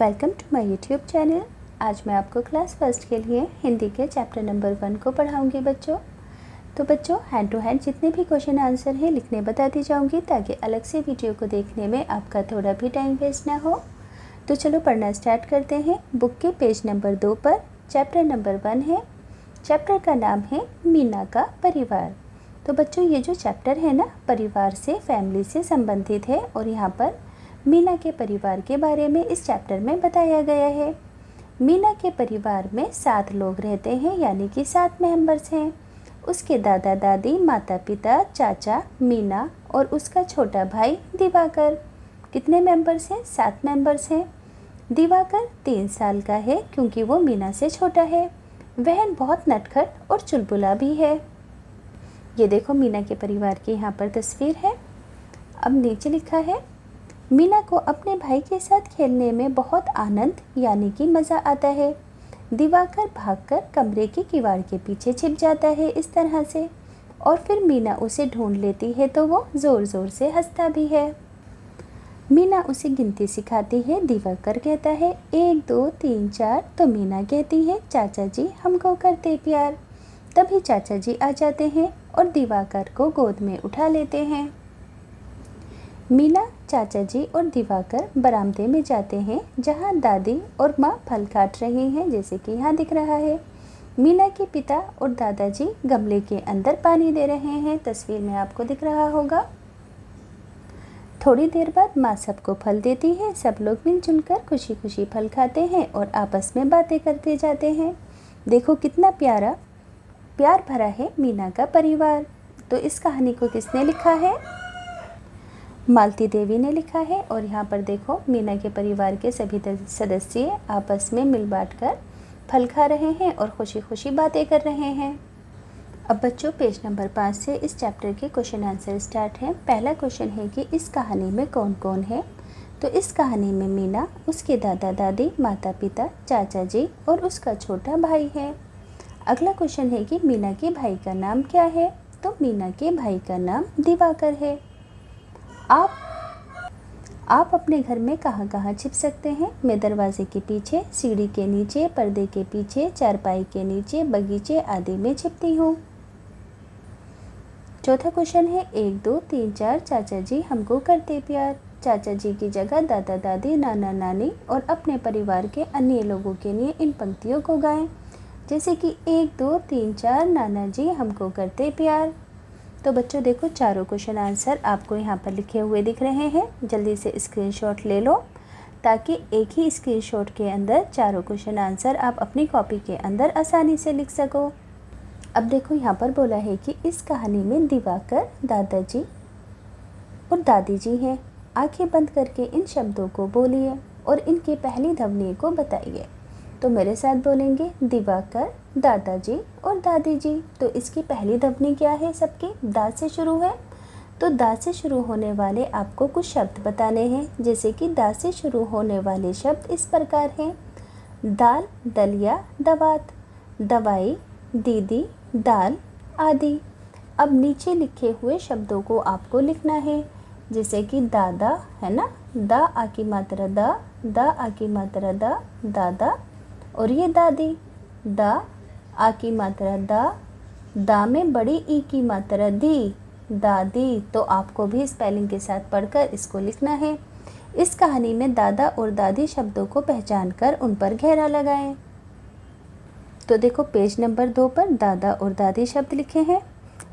Welcome to my YouTube channel. आज मैं आपको क्लास फर्स्ट के लिए हिंदी के चैप्टर नंबर 1 को पढ़ाऊंगी बच्चों। तो बच्चों हैंड टू हैंड जितने भी क्वेश्चन आंसर हैं लिखने बताती जाऊंगी ताकि अलग से वीडियो को देखने में आपका थोड़ा भी टाइम वेस्ट ना हो। तो चलो पढ़ना स्टार्ट करते हैं। बुक के पेज नंबर 2 पर चैप्टर नंबर 1 है। चैप्टर का नाम है मीना का परिवार। तो बच्चों ये जो चैप्टर है ना, परिवार से, फैमिली से संबंधित है और यहाँ पर मीना के परिवार के बारे में इस चैप्टर में बताया गया है। मीना के परिवार में 7 लोग रहते हैं, यानी कि 7 मेंबर्स हैं। उसके दादा दादी, माता पिता, चाचा, मीना और उसका छोटा भाई दिवाकर। कितने मेंबर्स हैं? 7 मेंबर्स हैं। दिवाकर 3 साल का है क्योंकि वो मीना से छोटा है। वह बहुत नटखट और चुलबुला भी है। ये देखो मीना के परिवार की यहाँ पर तस्वीर है। अब नीचे लिखा है, मीना को अपने भाई के साथ खेलने में बहुत आनंद यानी कि मज़ा आता है। दिवाकर भागकर कमरे की किवाड़ के पीछे छिप जाता है इस तरह से, और फिर मीना उसे ढूंढ लेती है तो वो ज़ोर ज़ोर से हंसता भी है। मीना उसे गिनती सिखाती है। दिवाकर कहता है 1 2 3 4, तो मीना कहती है चाचा जी हमको करते प्यार। तभी चाचा जी आ जाते हैं और दिवाकर को गोद में उठा लेते हैं। मीना, चाचा जी और दिवाकर बरामदे में जाते हैं जहां दादी और माँ फल काट रही हैं, जैसे कि यहाँ दिख रहा है। मीना के पिता और दादाजी गमले के अंदर पानी दे रहे हैं, तस्वीर में आपको दिख रहा होगा। थोड़ी देर बाद माँ सबको फल देती है। सब लोग मिलजुल कर खुशी खुशी फल खाते हैं और आपस में बातें करते जाते हैं। देखो कितना प्यार भरा है मीना का परिवार। तो इस कहानी को किसने लिखा है? मालती देवी ने लिखा है। और यहाँ पर देखो मीना के परिवार के सभी सदस्य आपस में मिल बांट कर फल खा रहे हैं और खुशी खुशी बातें कर रहे हैं। अब बच्चों पेज नंबर 5 से इस चैप्टर के क्वेश्चन आंसर स्टार्ट हैं। पहला क्वेश्चन है कि इस कहानी में कौन कौन है? तो इस कहानी में मीना, उसके दादा दादी, माता पिता, चाचा जी और उसका छोटा भाई है। अगला क्वेश्चन है कि मीना के भाई का नाम क्या है? तो मीना के भाई का नाम दिवाकर है। आप अपने घर में कहाँ कहाँ छिप सकते हैं? मैं दरवाजे के पीछे, सीढ़ी के नीचे, पर्दे के पीछे, चारपाई के नीचे, बगीचे आदि में छिपती हूँ। चौथा क्वेश्चन है 1 2 3 4, चाचा जी हमको करते प्यार। चाचा जी की जगह दादा दादी, नाना नानी और अपने परिवार के अन्य लोगों के लिए इन पंक्तियों को गाएं, जैसे कि 1 2 3 4, नाना जी हमको करते प्यार। तो बच्चों देखो चारों क्वेश्चन आंसर आपको यहाँ पर लिखे हुए दिख रहे हैं। जल्दी से स्क्रीनशॉट ले लो ताकि एक ही स्क्रीनशॉट के अंदर चारों क्वेश्चन आंसर आप अपनी कॉपी के अंदर आसानी से लिख सको। अब देखो यहाँ पर बोला है कि इस कहानी में दिवाकर, दादाजी और दादी जी हैं। आंखें बंद करके इन शब्दों को बोलिए और इनकी पहली ध्वनि को बताइए। तो मेरे साथ बोलेंगे दिवाकर, दादाजी और दादी जी। तो इसकी पहली ध्वनि क्या है? सबकी दा से शुरू है। तो दा से शुरू होने वाले आपको कुछ शब्द बताने हैं, जैसे कि दा से शुरू होने वाले शब्द इस प्रकार हैं: दाल, दलिया, दवात, दवाई, दीदी, दाल आदि। अब नीचे लिखे हुए शब्दों को आपको लिखना है, जैसे कि दादा है ना, दा आ की मात्रा दा आ की मात्रा दादा, और ये दादी, दा आ की मात्रा दा में बड़ी ई की मात्रा दी, दादी। तो आपको भी स्पेलिंग के साथ पढ़कर इसको लिखना है। इस कहानी में दादा और दादी शब्दों को पहचान कर उन पर घेरा लगाएं। तो देखो पेज नंबर 2 पर दादा और दादी शब्द लिखे हैं।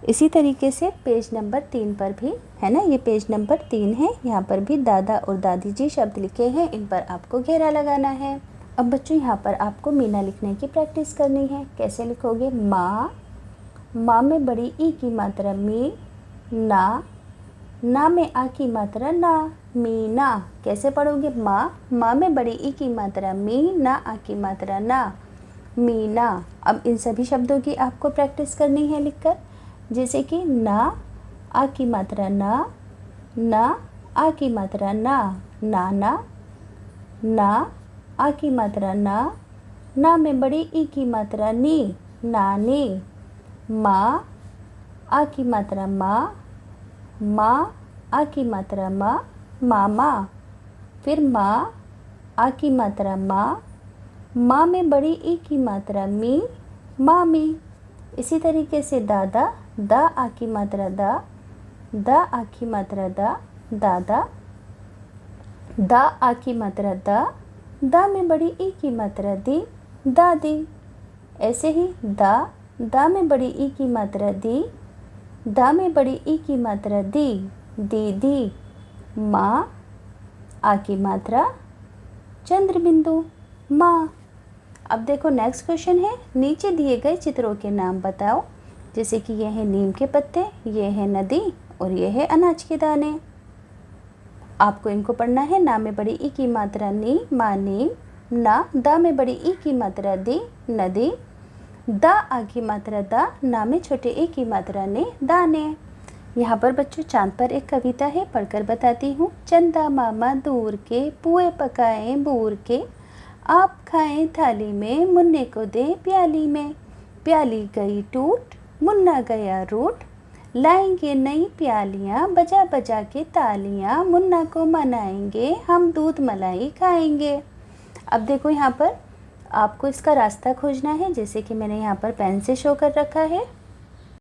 इसी तरीके से पेज नंबर 3 पर भी है ना, ये पेज नंबर 3 है, यहाँ पर भी दादा और दादी जी शब्द लिखे हैं, इन पर आपको घेरा लगाना है। अब बच्चों यहाँ पर आपको मीना लिखने की प्रैक्टिस करनी है। कैसे लिखोगे? माँ में बड़ी ई की मात्रा मी, ना में आ की मात्रा ना, मीना। कैसे पढ़ोगे? माँ में बड़ी ई की मात्रा मी, ना आ की मात्रा ना, मीना। अब इन सभी शब्दों की आपको प्रैक्टिस करनी है लिखकर, जैसे कि ना आ की मात्रा ना आ की मात्रा नाना, ना आ की मात्रा ना में बड़ी ई की मात्रा नी, नानी। माँ आ की मात्रा माँ आ की मात्रा मामा। फिर माँ आ की मात्रा माँ, माँ में बड़ी ई की मात्रा मी, मामी। इसी तरीके से दादा, दा आ की मात्रा दा, दा आ की मात्रा दा, दादा। दा आ की मात्रा दा में बड़ी ई की मात्रा दी, दादी। ऐसे ही दा में बड़ी ई की मात्रा दी, दा में बड़ी ई की मात्रा दी, दीदी। माँ, आ की मात्रा चंद्र बिंदु, माँ। अब देखो नेक्स्ट क्वेश्चन है, नीचे दिए गए चित्रों के नाम बताओ। जैसे कि ये है नीम के पत्ते, ये है नदी और ये है अनाज के दाने। आपको इनको पढ़ना है। ना में बड़ी ई की मात्रा नी, माँ नीम। ना, दा में बड़ी ई की मात्रा दी, नदी। दा आ की मात्रा दा, ना में छोटे ए की मात्रा ने, दाने। यहाँ पर बच्चों चांद पर एक कविता है, पढ़कर बताती हूँ। चंदा मामा दूर के, पुए पकाए बूर के, आप खाएं थाली में, मुन्ने को दे प्याली में। प्याली गई टूट, मुन्ना गया रूठ, लाएंगे नई प्यालियाँ, बजा बजा के तालियाँ, मुन्ना को मनाएंगे, हम दूध मलाई खाएंगे। अब देखो यहाँ पर आपको इसका रास्ता खोजना है। जैसे कि मैंने यहाँ पर पेन से शो कर रखा है।